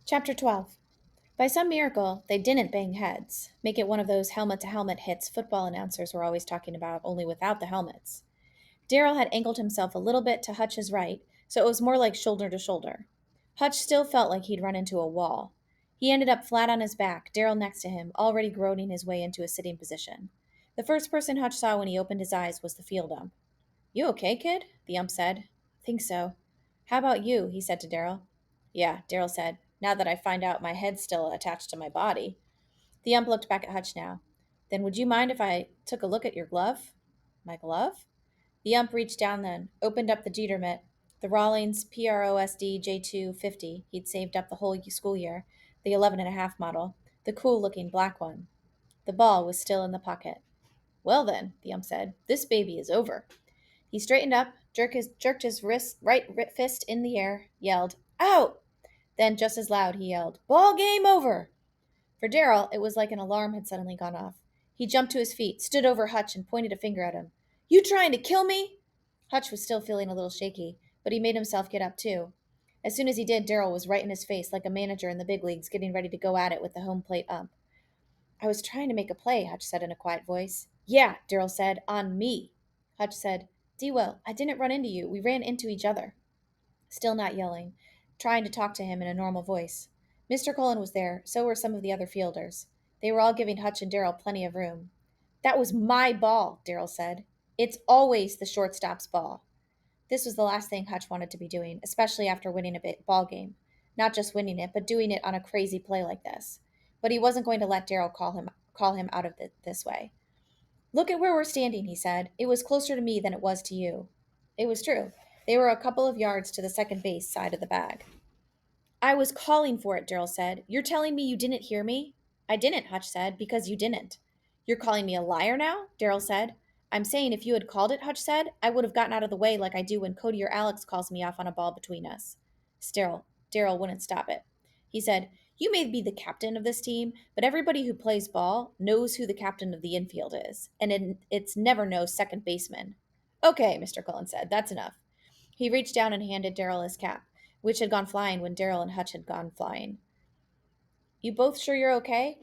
Chapter 12. By some miracle, they didn't bang heads, make it one of those helmet to helmet hits football announcers were always talking about, only without the helmets. Darrell had angled himself a little bit to Hutch's right, so it was more like shoulder to shoulder. Hutch still felt like he'd run into a wall. He ended up flat on his back, Darrell next to him, already groaning his way into a sitting position. The first person Hutch saw when he opened his eyes was the field ump. You okay, kid? The ump said. Think so. How about you? He said to Darrell. Yeah, Darrell said, now that I find out my head's still attached to my body. The ump looked back at Hutch now. Then would you mind if I took a look at your glove? My glove? The ump reached down then, opened up the Jeter mitt, the Rawlings PROSD J250 he'd saved up the whole school year, the 11.5 model, the cool looking black one. The ball was still in the pocket. Well then, the ump said, this baby is over. He straightened up, jerked his fist in the air, yelled, out! Then, just as loud, he yelled, ball game over! For Darrell, it was like an alarm had suddenly gone off. He jumped to his feet, stood over Hutch, and pointed a finger at him. You trying to kill me? Hutch was still feeling a little shaky, but he made himself get up too. As soon as he did, Darrell was right in his face like a manager in the big leagues getting ready to go at it with the home plate ump. I was trying to make a play, Hutch said in a quiet voice. Yeah, Darrell said, on me. Hutch said, Dewell, I didn't run into you. We ran into each other. Still not yelling, trying to talk to him in a normal voice. Mr. Cullen was there, so were some of the other fielders. They were all giving Hutch and Darrell plenty of room. That was my ball, Darrell said. It's always the shortstop's ball. This was the last thing Hutch wanted to be doing, especially after winning a ball game. Not just winning it, but doing it on a crazy play like this. But he wasn't going to let Darrell call him out of it this way. Look at where we're standing, he said. It was closer to me than it was to you. It was true. They were a couple of yards to the second base side of the bag. I was calling for it, Darrell said. You're telling me you didn't hear me? I didn't, Hutch said, because you didn't. You're calling me a liar now? Darrell said. I'm saying if you had called it, Hutch said, I would have gotten out of the way like I do when Cody or Alex calls me off on a ball between us. Still, Darrell wouldn't stop it. He said, You may be the captain of this team, but everybody who plays ball knows who the captain of the infield is, and it's never no second baseman. Okay, Mr. Cullen said, that's enough. He reached down and handed Darrell his cap, which had gone flying when Darrell and Hutch had gone flying. You both sure you're okay?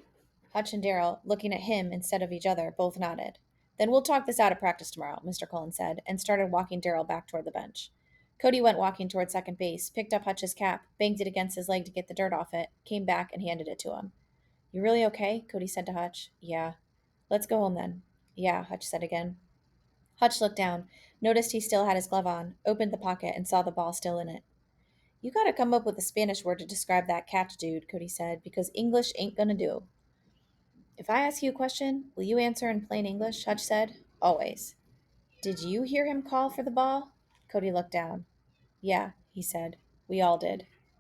Hutch and Darrell, looking at him instead of each other, both nodded. Then we'll talk this out at practice tomorrow, Mr. Cullen said, and started walking Darrell back toward the bench. Cody went walking toward second base, picked up Hutch's cap, banged it against his leg to get the dirt off it, came back and handed it to him. You really okay? Cody said to Hutch. Yeah. Let's go home then. Yeah, Hutch said again. Hutch looked down, noticed he still had his glove on, opened the pocket, and saw the ball still in it. You gotta come up with a Spanish word to describe that catch, dude, Cody said, because English ain't gonna do. If I ask you a question, will you answer in plain English? Hutch said. Always. Did you hear him call for the ball? Cody looked down. Yeah, he said. We all did.